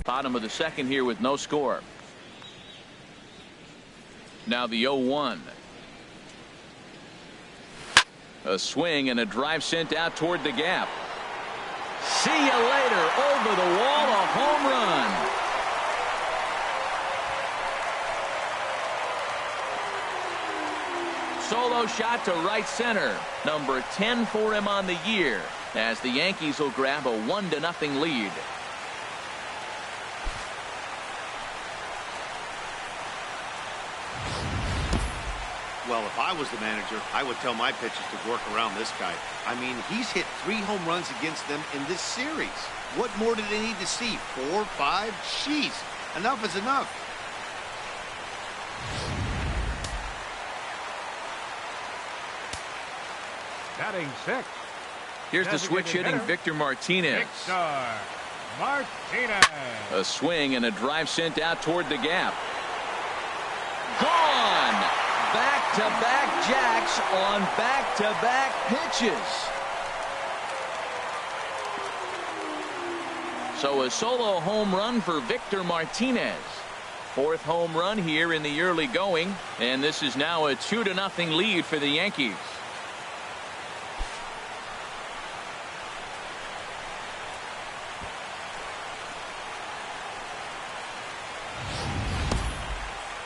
Bottom of the second here with no score. Now the 0-1. A swing and a drive sent out toward the gap. See you later. Over the wall, a home run. Solo shot to right center. Number 10 for him on the year, as the Yankees will grab a 1-0 lead. Well, if I was the manager, I would tell my pitchers to work around this guy. I mean, he's hit 3 home runs against them in this series. What more do they need to see? 4, 5? Jeez, enough is enough. Batting 6. Here's the switch hitting Victor Martinez. A swing and a drive sent out toward the gap. Gone! Back-to-back jacks on back-to-back pitches. So a solo home run for Victor Martinez. 4th home run here in the early going, and this is now a 2-0 lead for the Yankees.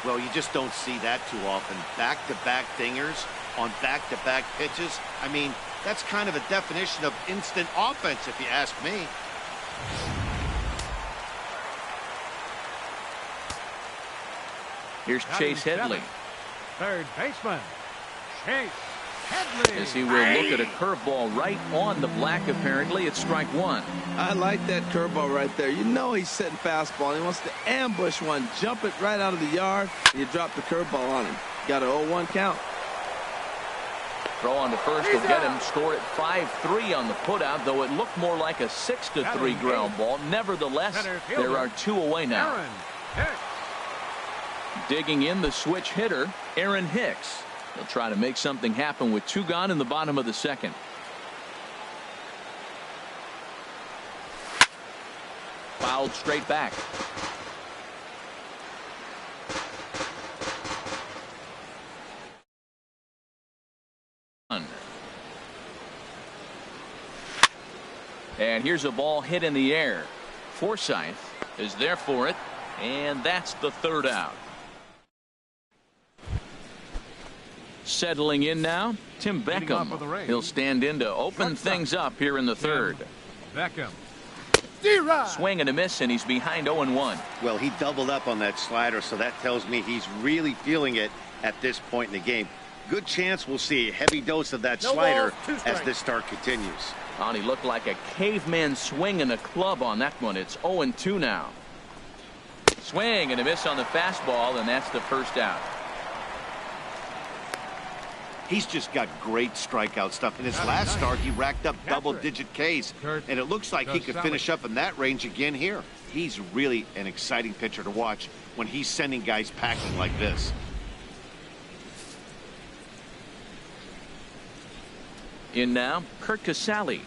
Well, you just don't see that too often. Back-to-back dingers on back-to-back pitches. I mean, that's kind of a definition of instant offense, if you ask me. Here's Chase Headley. Third baseman, Chase Headley. As he will look at a curveball right on the black, apparently. It's strike 1. I like that curveball right there. You know he's setting fastball. He wants to ambush one, jump it right out of the yard, and you drop the curveball on him. Got an 0-1 count. Throw on to first will get him. Score at 5-3 on the putout, though it looked more like a 6-3 ground ball. Nevertheless, there are 2 away now. Digging in, the switch hitter, Aaron Hicks. He'll try to make something happen with 2 gone in the bottom of the second. Fouled straight back. And here's a ball hit in the air. Forsythe is there for it, and that's the 3rd out. Settling in now, Tim Beckham. He'll stand in to open things up here in the 3rd. Beckham. Swing and a miss, and he's behind 0-1. Well, he doubled up on that slider, so that tells me he's really feeling it at this point in the game. Good chance we'll see a heavy dose of that slider as this start continues. And he looked like a caveman swinging a club on that one. It's 0-2 now. Swing and a miss on the fastball, and that's the 1st out. He's just got great strikeout stuff. In his last start, he racked up double-digit Ks, and it looks like he could finish up in that range again here. He's really an exciting pitcher to watch when he's sending guys packing like this. In now, Kurt Casale.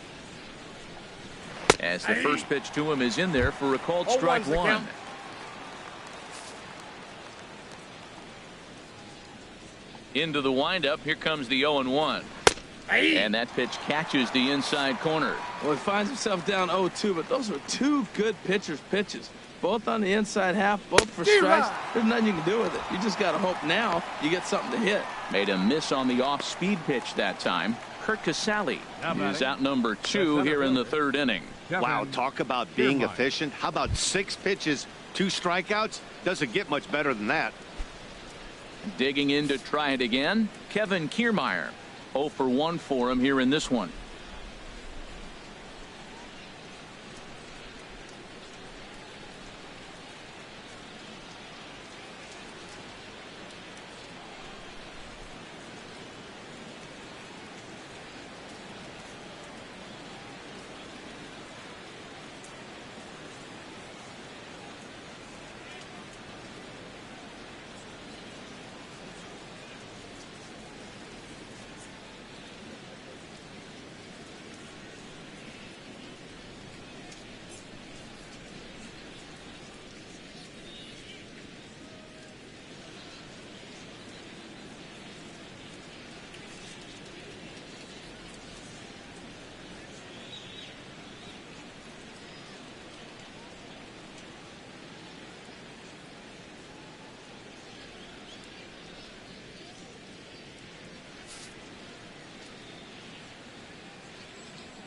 As the first pitch to him is in there for a called strike 1. Into the windup. Here comes the 0-1. And that pitch catches the inside corner. Well, he finds himself down 0-2, but those were 2 good pitchers' pitches. Both on the inside half, both for strikes. There's nothing you can do with it. You just got to hope now you get something to hit. Made a miss on the off-speed pitch that time. Kurt Casale is out number 2 here in the 3rd inning. Wow, talk about being efficient. How about 6 pitches, 2 strikeouts? Doesn't get much better than that. Digging in to try it again, Kevin Kiermaier. 0 for 1 for him here in this one.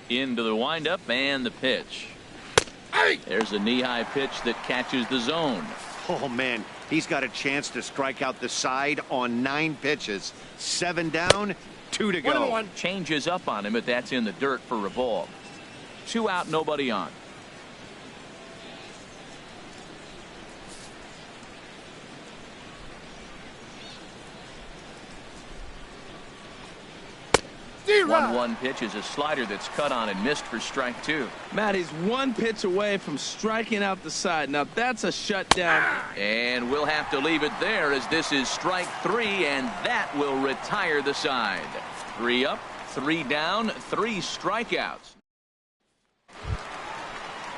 Into the windup and the pitch. There's a knee-high pitch that catches the zone. Oh, man, he's got a chance to strike out the side on 9 pitches. 7 down, 2 to go. 1-1. Changes up on him, but that's in the dirt for a ball. 2 out, nobody on. The 1-1 pitch is a slider that's cut on and missed for strike 2. Matt, he's 1 pitch away from striking out the side. Now that's a shutdown. And we'll have to leave it there as this is strike 3, and that will retire the side. 3 up, 3 down, 3 strikeouts.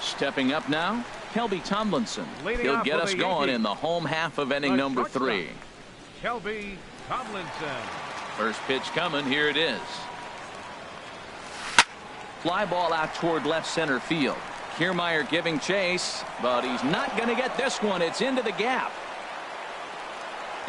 Stepping up now, Kelby Tomlinson. He'll get us going in the home half of inning number 3. Kelby Tomlinson. First pitch coming. Here it is. Fly ball out toward left center field. Kiermaier giving chase, but he's not going to get this one. It's into the gap.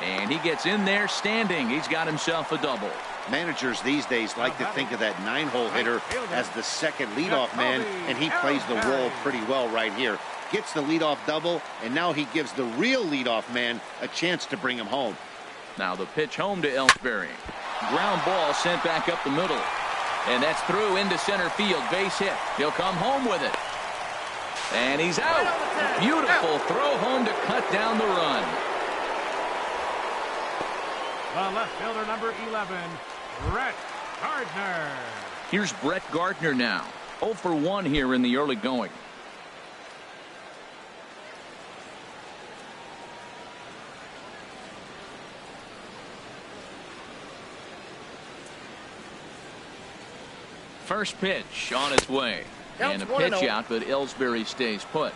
And he gets in there standing. He's got himself a double. Managers these days like to think of that 9-hole hitter as the second leadoff man, and he plays the role pretty well right here. Gets the leadoff double, and now he gives the real leadoff man a chance to bring him home. Now the pitch home to Ellsbury. Ground ball sent back up the middle. And that's through into center field. Base hit. He'll come home with it. And he's out. Beautiful throw home to cut down the run. The left fielder, number 11, Brett Gardner. Here's Brett Gardner now. 0 for 1 here in the early going. First pitch on its way. And a pitch out, but Ellsbury stays put.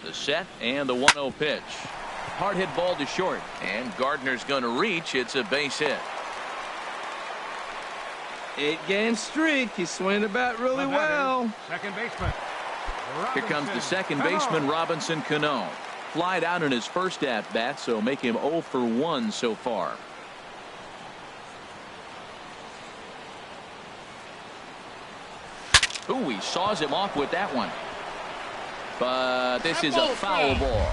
The set and the 1-0 pitch. Hard hit ball to short, and Gardner's going to reach. It's a base hit. 8-game streak. He's swinging the bat really well. Second baseman. Here comes the second baseman, Robinson Cano. Flied out in his first at-bat, so make him 0 for 1 so far. Ooh, he saws him off with that one. But this is a foul ball.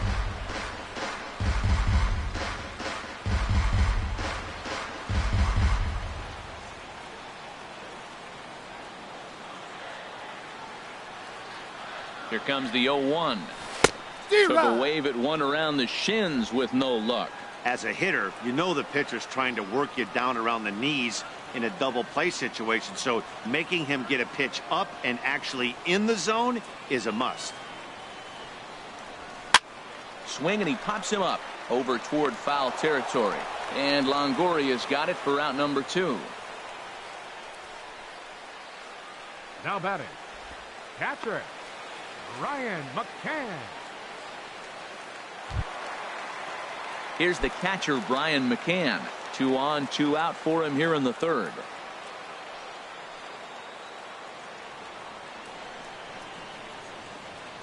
Here comes the 0-1. Took a wave at one around the shins with no luck. As a hitter, you know the pitcher's trying to work you down around the knees in a double play situation, so making him get a pitch up and actually in the zone is a must. Swing, and he pops him up over toward foul territory. And Longoria's got it for out number 2. Now batting, catcher Ryan McCann. Here's the catcher, Brian McCann. 2 on, 2 out for him here in the third.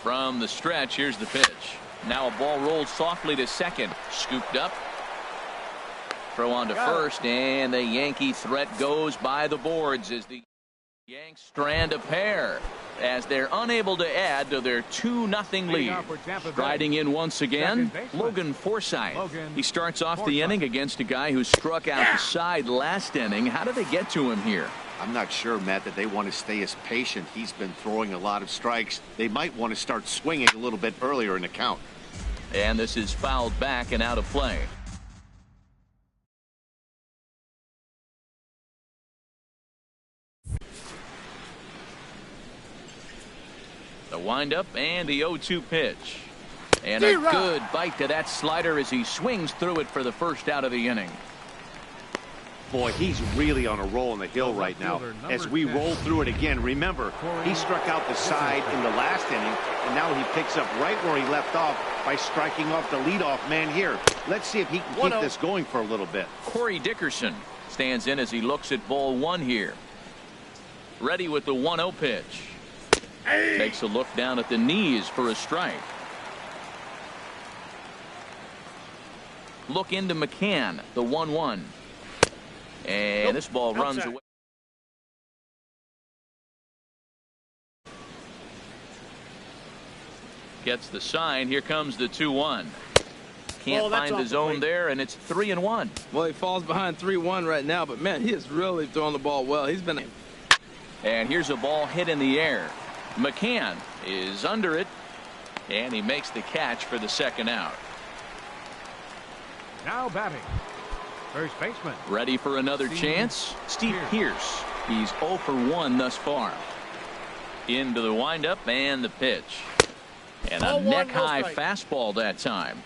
From the stretch, here's the pitch. Now a ball rolled softly to second. Scooped up. Throw on to first, and the Yankee threat goes by the boards as the Yanks strand a pair as they're unable to add to their 2-0 lead. Striding in once again, Logan Forsythe. He starts off the inning against a guy who struck out the side last inning. How did they get to him here? I'm not sure, Matt, that they want to stay as patient. He's been throwing a lot of strikes. They might want to start swinging a little bit earlier in the count. And this is fouled back and out of play. The windup and the 0-2 pitch. And a good bite to that slider as he swings through it for the first out of the inning. Boy, he's really on a roll in the hill right now. As we roll through it again, remember, he struck out the side in the last inning, and now he picks up right where he left off by striking off the leadoff man here. Let's see if he can keep this going for a little bit. Corey Dickerson stands in as he looks at ball 1 here. Ready with the 1-0 pitch. Takes a look down at the knees for a strike. Look into McCann, the 1-1. And this ball runs away. Gets the sign. Here comes the 2-1. Can't find the zone there, and it's 3-1. Well, he falls behind 3-1 right now, but man, he is really throwing the ball well. He's been. And here's a ball hit in the air. McCann is under it, and he makes the catch for the second out. Now batting, first baseman. Ready for another chance? Steve Pearce. He's 0 for 1 thus far. Into the windup and the pitch. And a neck-high fastball that time.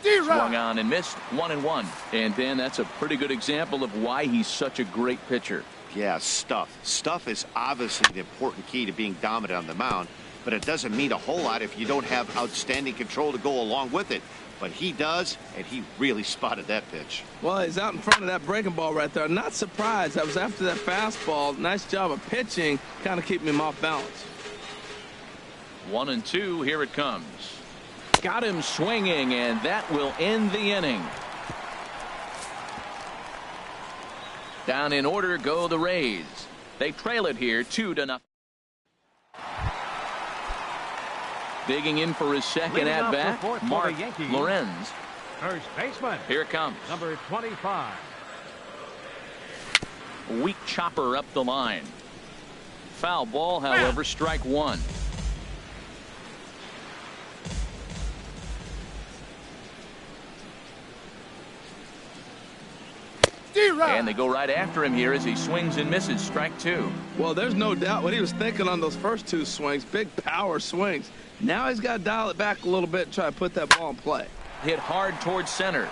Swung on and missed. 1-1. And then that's a pretty good example of why he's such a great pitcher. Yeah, stuff. Stuff is obviously the important key to being dominant on the mound, but it doesn't mean a whole lot if you don't have outstanding control to go along with it. But he does, and he really spotted that pitch. Well, he's out in front of that breaking ball right there. Not surprised. That was after that fastball. Nice job of pitching, kind of keeping him off balance. 1-2. Here it comes. Got him swinging, and that will end the inning. Down in order go the Rays. They trail it here 2-0. Digging in for his second at bat, Mark Lorenz. First baseman. Here it comes. Number 25. Weak chopper up the line. Foul ball, however, strike one. And they go right after him here as he swings and misses. Strike two. Well, there's no doubt what he was thinking on those first two swings. Big power swings. Now he's got to dial it back a little bit and try to put that ball in play. Hit hard towards center.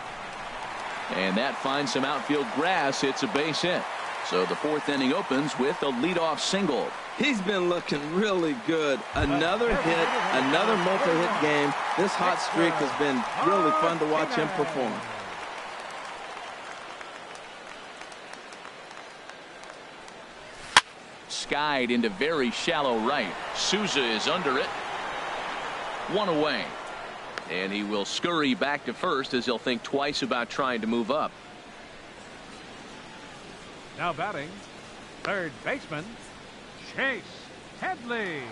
And that finds some outfield grass. It's a base hit. So the fourth inning opens with a leadoff single. He's been looking really good. Another hit, another multi-hit game. This hot streak has been really fun to watch him perform. Skied into very shallow right. Souza is under it. One away. And he will scurry back to first as he'll think twice about trying to move up. Now batting, third baseman, Chase Headley.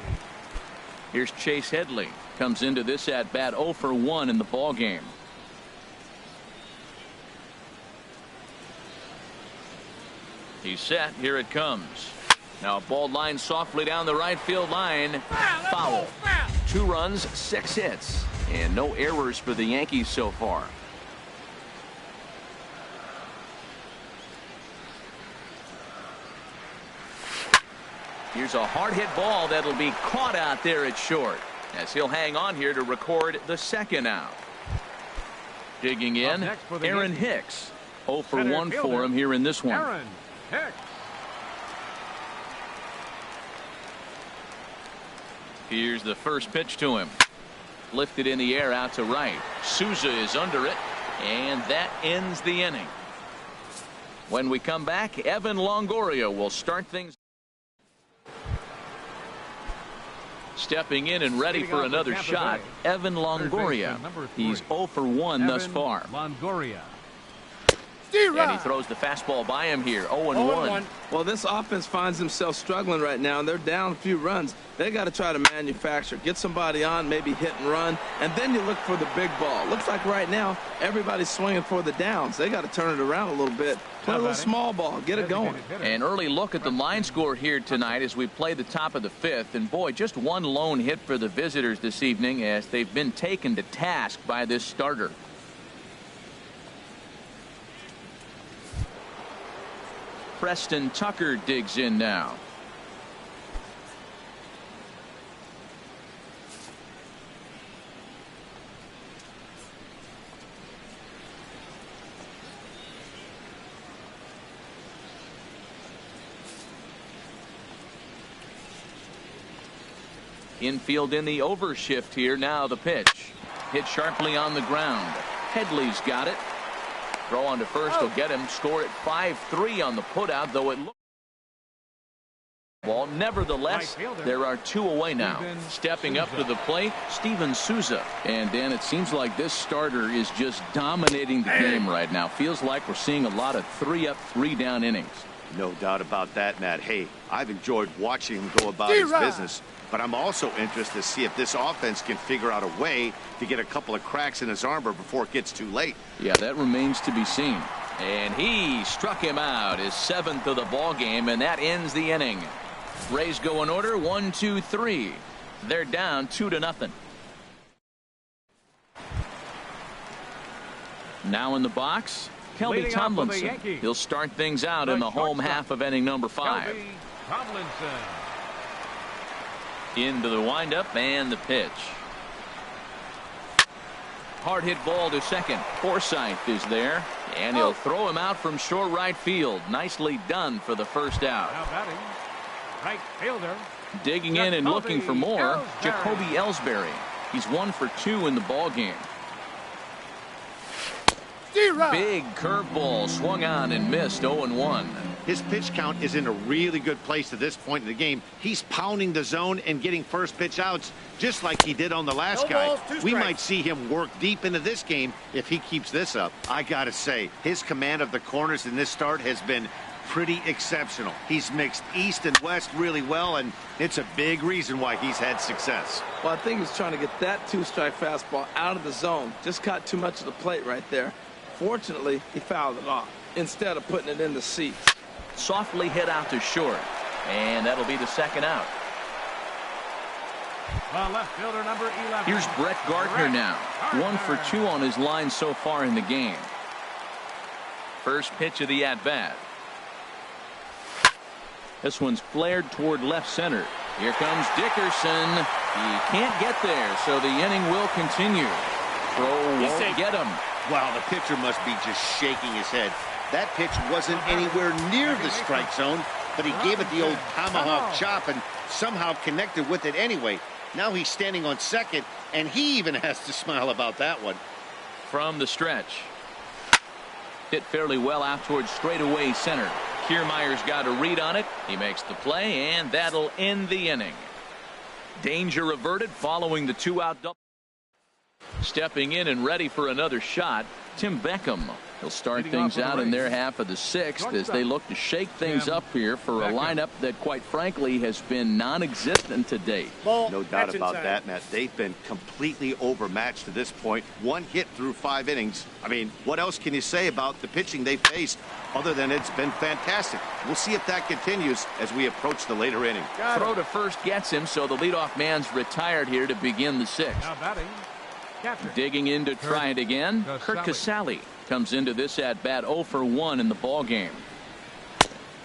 Here's Chase Headley. Comes into this at bat 0 for 1 in the ball game. He's set. Here it comes. Now a ball line softly down the right field line. Foul. 2 runs, 6 hits, and no errors for the Yankees so far. Here's a hard hit ball that'll be caught out there at short as he'll hang on here to record the second out. Digging in, Aaron Hicks. 0 for 1 for him here in this one. Aaron Hicks. Here's the first pitch to him. Lifted in the air out to right. Souza is under it, and that ends the inning. When we come back, Evan Longoria will start things. Stepping in and ready for another shot, Evan Longoria. He's 0 for 1 thus far. Longoria. And he throws the fastball by him here. 0-1. Well, this offense finds themselves struggling right now, and they're down a few runs. They got to try to manufacture, get somebody on, maybe hit and run, and then you look for the big ball. Looks like right now everybody's swinging for the downs. They got to turn it around a little bit, play a little small ball, get it going. An early look at the line score here tonight as we play the top of the 5th, and boy, just one lone hit for the visitors this evening as they've been taken to task by this starter. Preston Tucker digs in now. Infield in the overshift here. Now the pitch. Hit sharply on the ground. Headley's got it. Throw on to first will get him. Score at 5-3 on the putout, though it looks. Ball. Nevertheless, there are 2 away now. Stepping up to the plate, Steven Souza. And Dan, it seems like this starter is just dominating the game right now. Feels like we're seeing a lot of 3-up, 3-down innings. No doubt about that, Matt. Hey, I've enjoyed watching him go about his business, but I'm also interested to see if this offense can figure out a way to get a couple of cracks in his armor before it gets too late. Yeah, that remains to be seen. And he struck him out, his 7th of the ball game, and that ends the inning. Rays go in order, 1, 2, 3. They're down 2-0. Now in the box, Kelby Tomlinson. He'll start things out in the home half of inning number 5. Into the windup and the pitch. Hard hit ball to second. Forsythe is there, and he'll throw him out from short right field. Nicely done for the first out. Now batting, right fielder. Digging in and looking for more, Jacoby Ellsbury. He's 1 for 2 in the ball game. Big curveball swung on and missed. 0-1. His pitch count is in a really good place at this point in the game. He's pounding the zone and getting first pitch outs just like he did on the last guy. We might see him work deep into this game if he keeps this up. I gotta say, his command of the corners in this start has been pretty exceptional. He's mixed east and west really well, and it's a big reason why he's had success. Well, I think he's trying to get that 2-strike fastball out of the zone. Just caught too much of the plate right there. Fortunately, he fouled it off instead of putting it in the seats. Softly hit out to short, and that'll be the second out. Left fielder number 11. Here's Brett Gardner now. 1 for 2 on his line so far in the game. First pitch of the at-bat. This one's flared toward left center. Here comes Dickerson. He can't get there, so the inning will continue. Throw won't get him. Wow, the pitcher must be just shaking his head. That pitch wasn't anywhere near the strike zone, but he gave it the old tomahawk chop and somehow connected with it anyway. Now he's standing on second, and he even has to smile about that one. From the stretch. Hit fairly well out towards straightaway center. Kiermaier's got a read on it. He makes the play, and that'll end the inning. Danger averted following the 2-out double. Stepping in and ready for another shot, Tim Beckham. He'll start things out in their half of the 6th as they look to shake things up here for a lineup that, quite frankly, has been non-existent to date. No doubt about that, Matt. They've been completely overmatched to this point. 1 hit through 5 innings. I mean, what else can you say about the pitching they faced other than it's been fantastic? We'll see if that continues as we approach the later inning. Throw to first gets him, so the leadoff man's retired here to begin the 6th. Now batting, digging in to try it again, Kurt Casale comes into this at bat 0 for 1 in the ball game.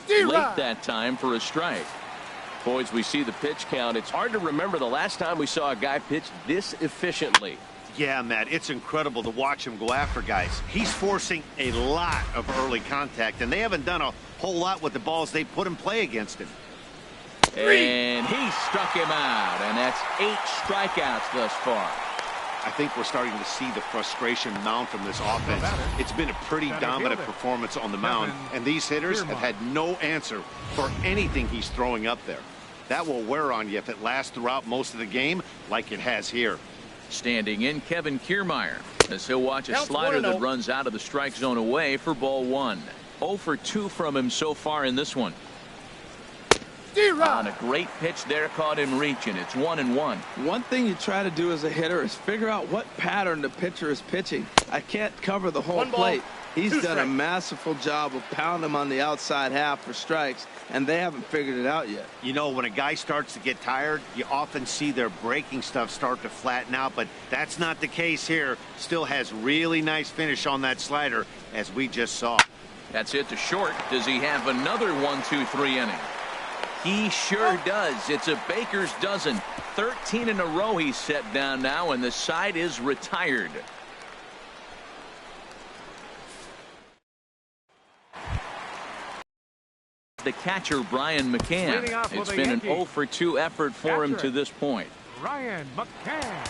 Late that time for a strike. Boys, we see the pitch count. It's hard to remember the last time we saw a guy pitch this efficiently. Yeah, Matt, it's incredible to watch him go after guys. He's forcing a lot of early contact, and they haven't done a whole lot with the balls they put in play against him. And he struck him out, and that's 8 strikeouts thus far. I think we're starting to see the frustration mount from this offense. It's been a pretty dominant performance on the mound, and these hitters have had no answer for anything he's throwing up there. That will wear on you if it lasts throughout most of the game like it has here. Standing in, Kevin Kiermaier, as he'll watch a slider that runs out of the strike zone away for ball 1. 0 for 2 from him so far in this one. On a great pitch there, caught him reaching. It's 1-1. One thing you try to do as a hitter is figure out what pattern the pitcher is pitching. I can't cover the whole plate. He's done a masterful job of pounding him on the outside half for strikes, and they haven't figured it out yet. You know, when a guy starts to get tired, you often see their breaking stuff start to flatten out, but that's not the case here. Still has really nice finish on that slider, as we just saw. That's it to short. Does he have another 1-2-3 inning? He sure does. It's a baker's dozen. 13 in a row he's set down now, and the side is retired. The catcher, Brian McCann. It's been an 0 for 2 effort for him to this point. Brian McCann.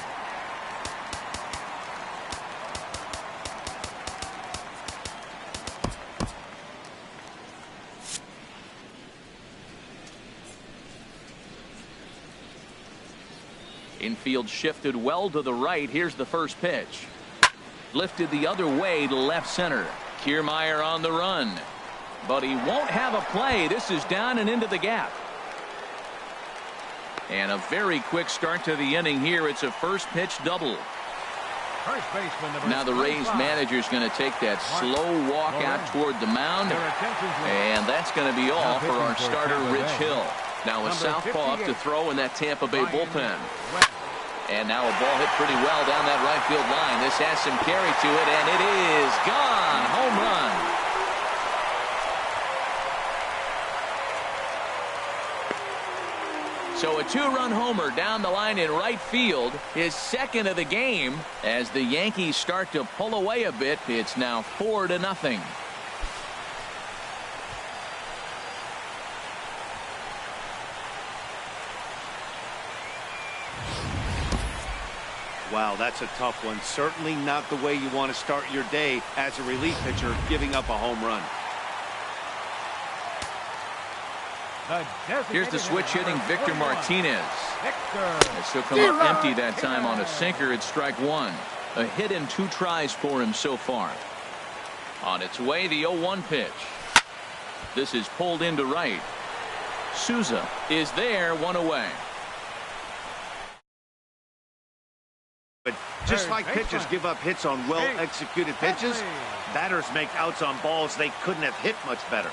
Infield shifted well to the right. Here's the first pitch. Lifted the other way to left center. Kiermaier on the run. But he won't have a play. This is down and into the gap. And a very quick start to the inning here. It's a first pitch double. First baseman, now the Rays manager's going to take that slow walk out toward the mound. And that's going to be all for our starter, Rich Hill. Now a southpaw up to throw in that Tampa Bay bullpen. And now a ball hit pretty well down that right field line. This has some carry to it, and it is gone. Home run. So a two-run homer down the line in right field, his second of the game. As the Yankees start to pull away a bit, it's now 4-0. Wow, that's a tough one. Certainly not the way you want to start your day as a relief pitcher, giving up a home run. Here's the switch hitting Victor Martinez. As he'll come up empty that time on a sinker at strike one. A hit in 2 tries for him so far. On its way, the 0-1 pitch. This is pulled into right. Souza is there, 1 away. But just like pitchers give up hits on well-executed pitches, batters make outs on balls they couldn't have hit much better.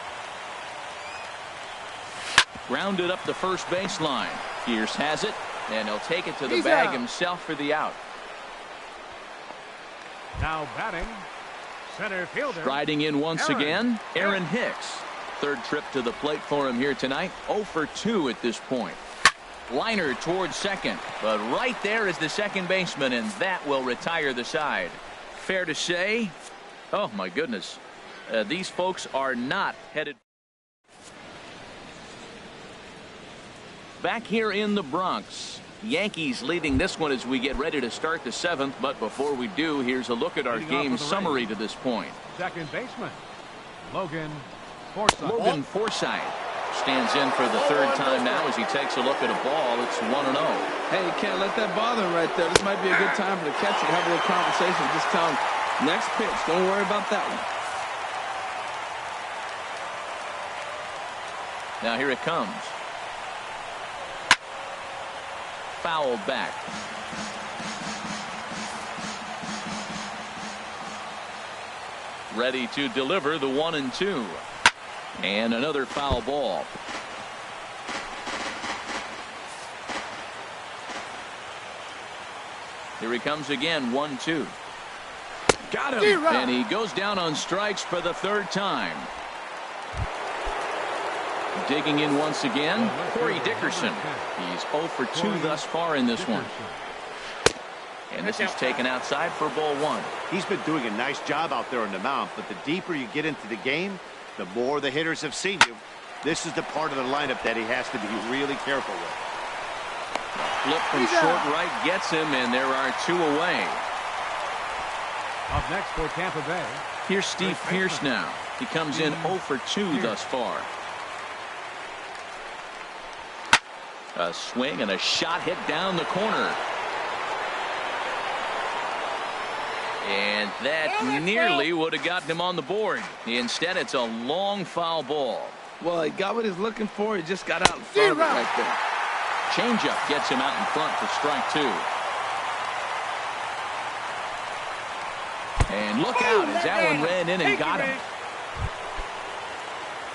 Grounded up the first baseline. Pierce has it, and he'll take it to the bag himself for the out. Now batting, center fielder. Striding in once again, Aaron Hicks. Third trip to the plate for him here tonight. 0 for 2 at this point. Liner towards second, but right there is the second baseman, and that will retire the side. Fair to say, oh my goodness, these folks are not headed. Back here in the Bronx, Yankees leading this one as we get ready to start the 7th. But before we do, here's a look at our game summary to this point. Second baseman, Logan Forsythe. Logan Forsythe stands in for the 3rd time now as he takes a look at a ball. It's 1-0. Hey, you can't let that bother him right there. This might be a good time for the catcher to have a little conversation. Just tell him, next pitch, don't worry about that one. Now here it comes. Fouled back. Ready to deliver the 1-2. And another foul ball. Here he comes again, 1-2. Got him. And he goes down on strikes for the 3rd time. Digging in once again, Corey Dickerson. He's 0 for 2 thus far in this one. And this is taken outside for ball 1. He's been doing a nice job out there on the mound, but the deeper you get into the game, the more the hitters have seen you. This is the part of the lineup that he has to be really careful with. Flip from short right gets him, and there are 2 away. Up next for Tampa Bay. Here's Steve Pierce now. He comes in 0 for 2 thus far. A swing and a shot hit down the corner. And that nearly would have gotten him on the board. Instead, it's a long foul ball. Well, he got what he's looking for. He just got out in front of it right there. Changeup gets him out in front for strike 2. And look out as that one ran in and got him.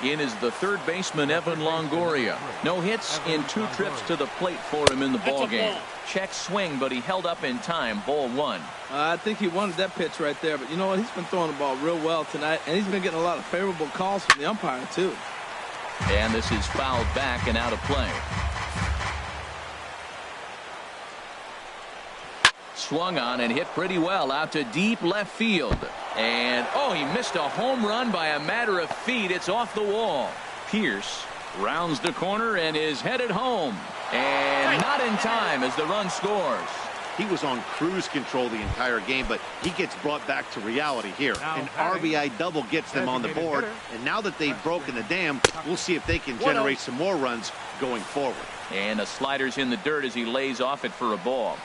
In is the 3rd baseman, Evan Longoria. No hits in 2 trips to the plate for him in the ballgame. Check swing, but he held up in time. Ball 1. I think he wanted that pitch right there, but you know what? He's been throwing the ball real well tonight, and he's been getting a lot of favorable calls from the umpire, too. And this is fouled back and out of play. Swung on and hit pretty well out to deep left field. And, oh, he missed a home run by a matter of feet. It's off the wall. Pierce rounds the corner and is headed home. And not in time as the run scores. He was on cruise control the entire game, but he gets brought back to reality here. An RBI double gets them on the board, and now that they've broken the dam, we'll see if they can generate some more runs going forward. And the slider's in the dirt as he lays off it for a ball.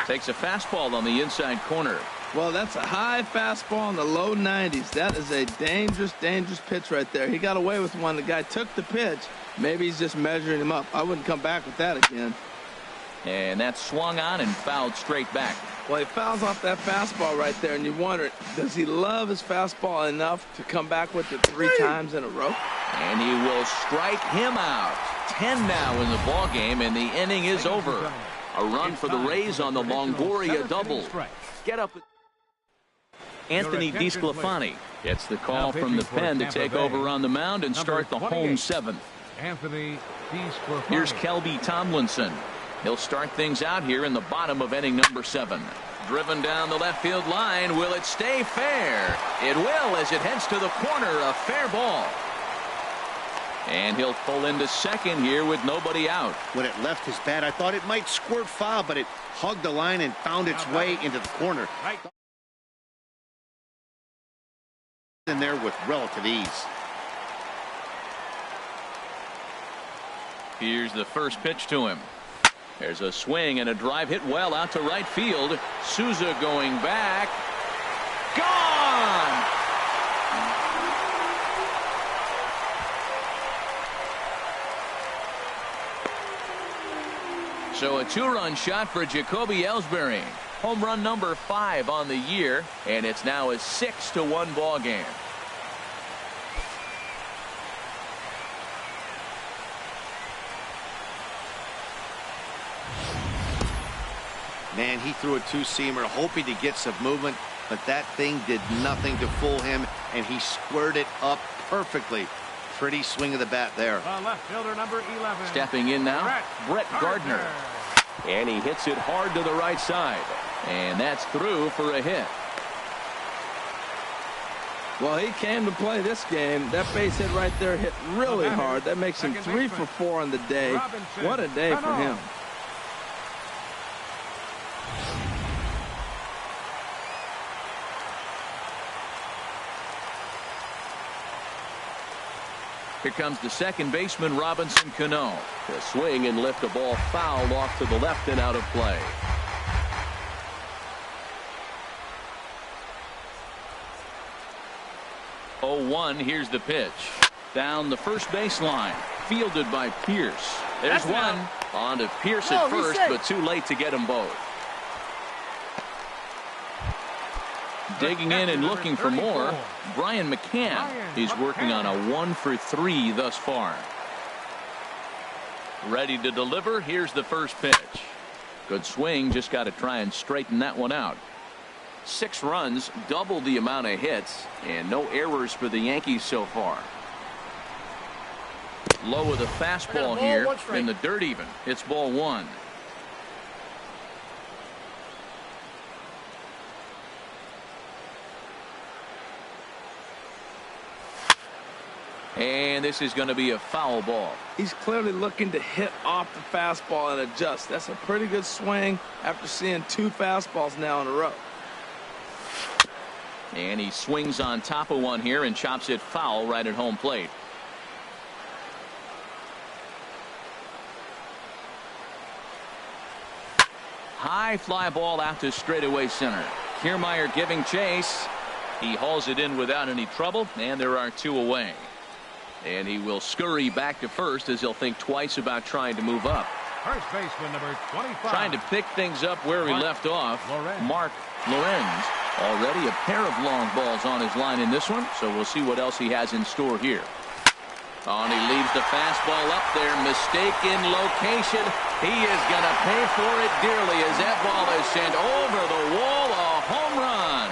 Takes a fastball on the inside corner. Well, that's a high fastball in the low 90s. That is a dangerous, dangerous pitch right there. He got away with one. The guy took the pitch. Maybe he's just measuring him up. I wouldn't come back with that again. And that's swung on and fouled straight back. Well, he fouls off that fastball right there, and you wonder, does he love his fastball enough to come back with it 3 times in a row? And he will strike him out. 10 now in the ball game, and the inning is over. A run for the Rays on the Longoria double. Get up. Anthony DeSclafani gets the call from the pen to take over on the mound and start the home 7th. Anthony DeSclafani. Here's Kelby Tomlinson. He'll start things out here in the bottom of inning number 7. Driven down the left field line. Will it stay fair? It will as it heads to the corner. A fair ball. And he'll pull into second here with nobody out. When it left his bat, I thought it might squirt foul, but it hugged the line and found its way into the corner. In there with relative ease. Here's the first pitch to him. There's a swing and a drive hit well out to right field. Souza going back. Gone! So a 2-run shot for Jacoby Ellsbury. Home run number 5 on the year, and it's now a 6-1 ball game. Man, he threw a 2-seamer hoping to get some movement, but that thing did nothing to fool him, and he squared it up perfectly. Pretty swing of the bat there. Left fielder number 11. Stepping in now, Brett Gardner. And he hits it hard to the right side. And that's through for a hit. Well, he came to play this game. That base hit right there hit really hard. That makes him 3 for 4 on the day. What a day for him. Here comes the second baseman, Robinson Cano. To swing and lift a ball foul off to the left and out of play. Oh, 1, here's the pitch. Down the first baseline. Fielded by Pierce. There's one. On to Pierce at first, but too late to get them both. Digging in and looking for more, Brian McCann. He's working on a 1 for 3 thus far. Ready to deliver. Here's the first pitch. Good swing. Just got to try and straighten that one out. 6 runs, double the amount of hits, and no errors for the Yankees so far. Low with a fastball here in the dirt even. It's ball 1. And this is going to be a foul ball. He's clearly looking to hit off the fastball and adjust. That's a pretty good swing after seeing 2 fastballs now in a row. And he swings on top of one here and chops it foul right at home plate. High fly ball out to straightaway center. Kiermaier giving chase. He hauls it in without any trouble, and there are 2 away. And he will scurry back to first as he'll think twice about trying to move up. First baseman number 25. Trying to pick things up where he left off. Mark Lorenz. Already a pair of long balls on his line in this one, so we'll see what else he has in store here. Oh, and he leaves the fastball up there. Mistaken location. He is going to pay for it dearly as that ball is sent over the wall. A home run.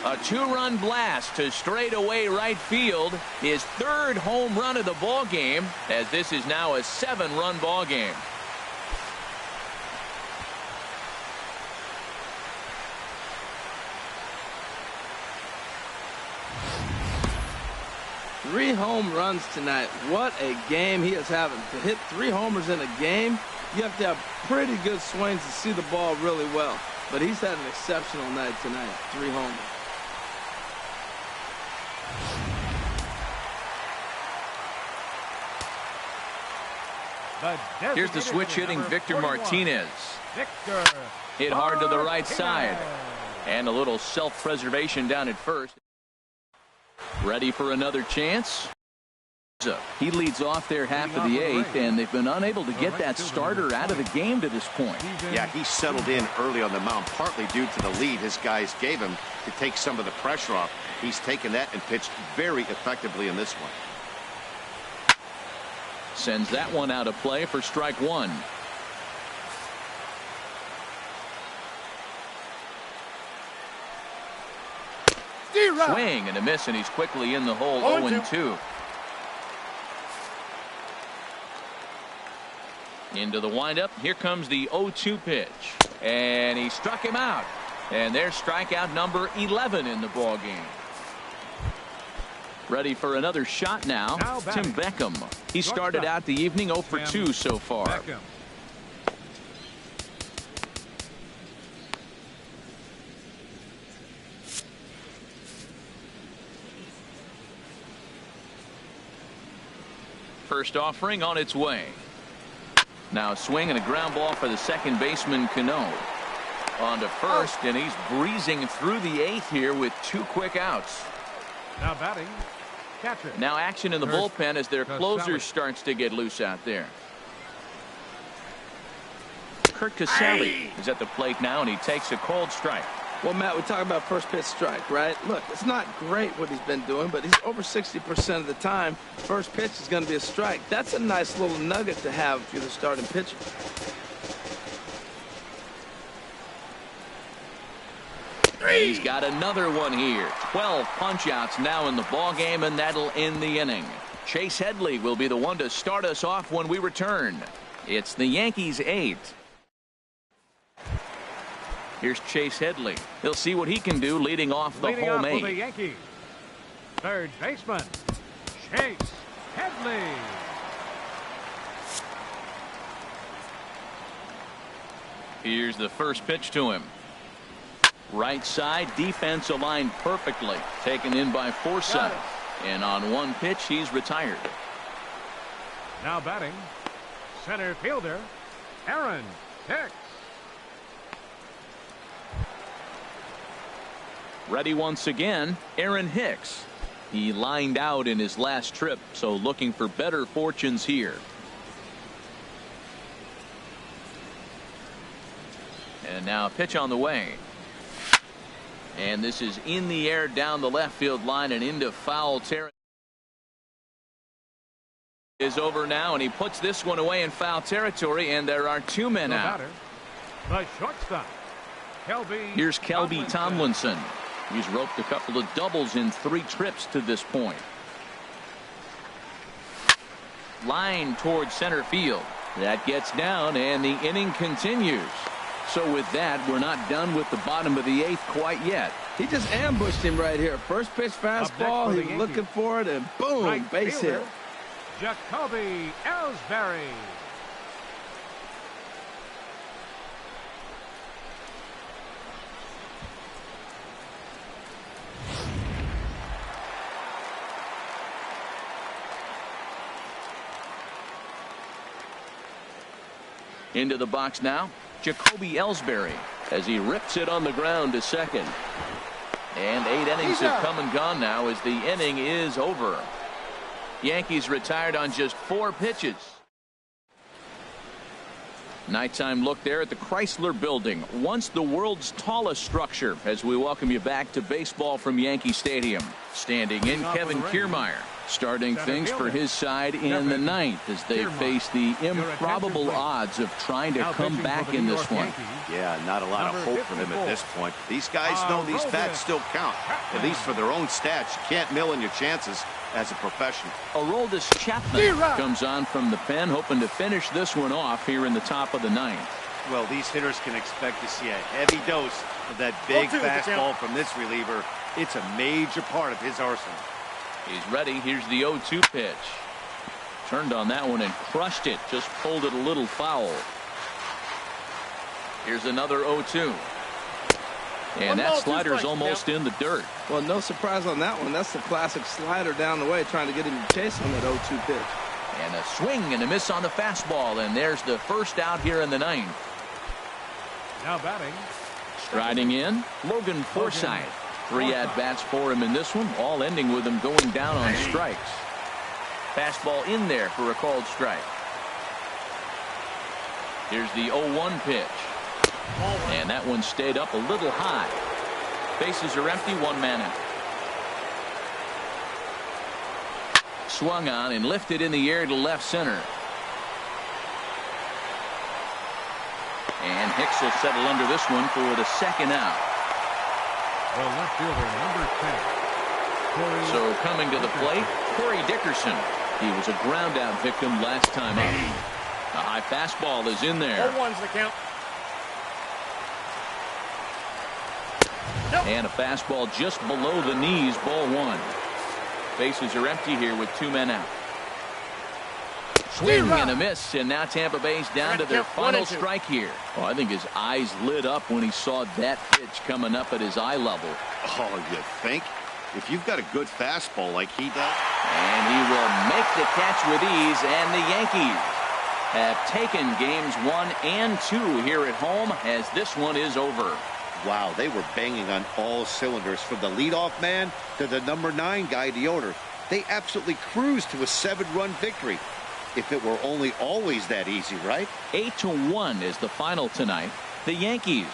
A 2-run blast to straightaway right field. His 3rd home run of the ball game, as this is now a 7-run ball game. 3 home runs tonight. What a game he is having. To hit 3 homers in a game, you have to have pretty good swings to see the ball really well. But he's had an exceptional night tonight. 3 homers. Here's the switch hitting Victor 41. Martinez. Victor Hit hard to the right Martinez. side. And a little self-preservation down at first. Ready for another chance. He leads off their half of the 8th, and they've been unable to get that starter out of the game to this point. Yeah, he settled in early on the mound, partly due to the lead his guys gave him to take some of the pressure off. He's taken that and pitched very effectively in this one. Sends that one out of play for strike 1. Swing and a miss, and he's quickly in the hole. 0-2. Into the windup. Here comes the 0-2 pitch. And he struck him out. And there's strikeout number 11 in the ball game. Ready for another shot now. Tim Beckham. He started out the evening 0 for 2 so far. Beckham. First offering on its way. Now a swing and a ground ball for the second baseman Cano. On to first, and he's breezing through the 8th here with 2 quick outs. Now batting, catcher. Now action in the bullpen as their closer starts to get loose out there. Kurt Casale is at the plate now, and he takes a cold strike. Well, Matt, we talk about first pitch strike, right? Look, it's not great what he's been doing, but he's over 60% of the time. First pitch is going to be a strike. That's a nice little nugget to have if you're the starting pitcher. He's got another one here. 12 punch-outs now in the ball game, and that'll end the inning. Chase Headley will be the one to start us off when we return. It's the Yankees' 8th. Here's Chase Headley. He'll see what he can do leading off the home 8. For the Yankees, third baseman, Chase Headley. Here's the first pitch to him. Right side, defense aligned perfectly. Taken in by Forsythe. And on one pitch, he's retired. Now batting, center fielder, Aaron Hicks. Ready once again, Aaron Hicks. He lined out in his last trip, so looking for better fortunes here. And now a pitch on the way. And this is in the air down the left field line and into foul territory. Is over now, and he puts this one away in foul territory, and there are 2 men out. The shortstop, Here's Kelby Tomlinson. He's roped a couple of doubles in 3 trips to this point. Line towards center field. That gets down, and the inning continues. So with that, we're not done with the bottom of the 8th quite yet. He just ambushed him right here. First pitch fastball. He was looking for it, and boom, right base fielder, hit. Jacoby Ellsbury. Into the box now, Jacoby Ellsbury as he rips it on the ground to second. And 8 innings have come and gone now as the inning is over. Yankees retired on just 4 pitches. Nighttime look there at the Chrysler Building, once the world's tallest structure, as we welcome you back to baseball from Yankee Stadium. Standing in, Kevin Kiermaier, starting things for his side in the 9th as they face the improbable odds of trying to come back in this one. Yeah, not a lot of hope for them at this point. These guys know these bats still count, at least for their own stats. You can't mill in your chances as a professional. Aroldis Chapman comes on from the pen, hoping to finish this one off here in the top of the 9th. Well, these hitters can expect to see a heavy dose of that big fastball from this reliever. It's a major part of his arsenal. He's ready. Here's the 0-2 pitch. Turned on that one and crushed it. Just pulled it a little foul. Here's another 0-2. And that slider's almost in the dirt. Well, no surprise on that one. That's the classic slider down the way, trying to get him to chase on that 0-2 pitch. And a swing and a miss on the fastball. And there's the first out here in the ninth. Now batting. Striding in, Logan Forsythe. 3 at-bats for him in this one, all ending with him going down on strikes. Fastball in there for a called strike. Here's the 0-1 pitch. And that one stayed up a little high. Bases are empty, 1 man out. Swung on and lifted in the air to left center. And Hicks will settle under this one for the second out. The left fielder, number 10. So coming to the plate, Corey Dickerson. He was a ground out victim last time up. A high fastball is in there. 0-1's the count. And a fastball just below the knees, ball 1. Bases are empty here with 2 men out. Swing and a miss, and now Tampa Bay's down to their final strike here. Oh, I think his eyes lit up when he saw that pitch coming up at his eye level. Oh, you think? If you've got a good fastball like he does. And he will make the catch with ease, and the Yankees have taken games 1 and 2 here at home as this one is over. Wow, they were banging on all cylinders from the leadoff man to the number 9 guy, the order. They absolutely cruised to a 7-run victory. If it were only always that easy, right? 8-1 is the final tonight. The Yankees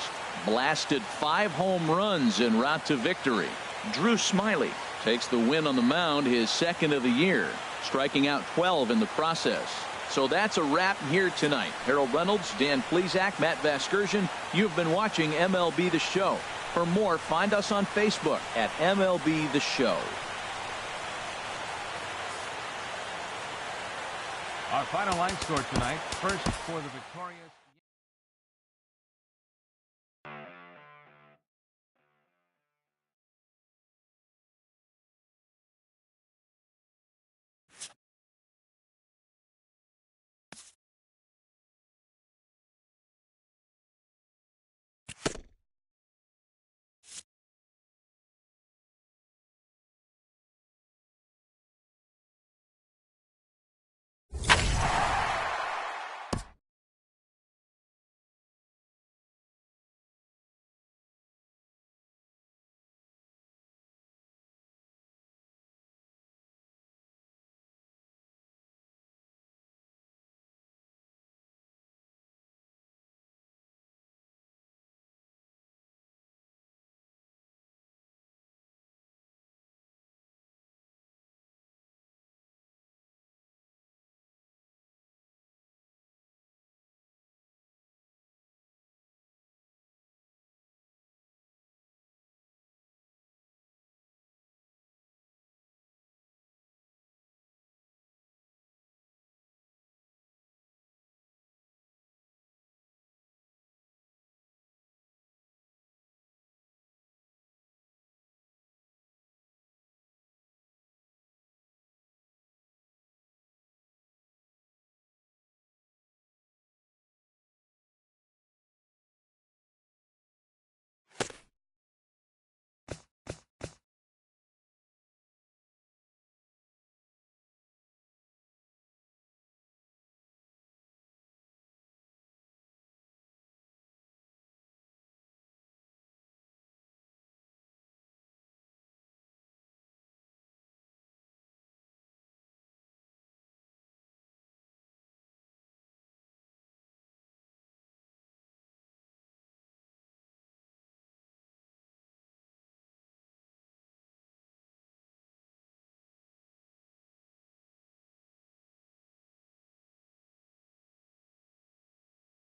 blasted 5 home runs en route to victory. Drew Smyly takes the win on the mound, his second of the year, striking out 12 in the process. So that's a wrap here tonight. Harold Reynolds, Dan Plesac, Matt Vasgersian. You've been watching MLB The Show. For more, find us on Facebook at MLB The Show. Our final line score tonight. First for the victorious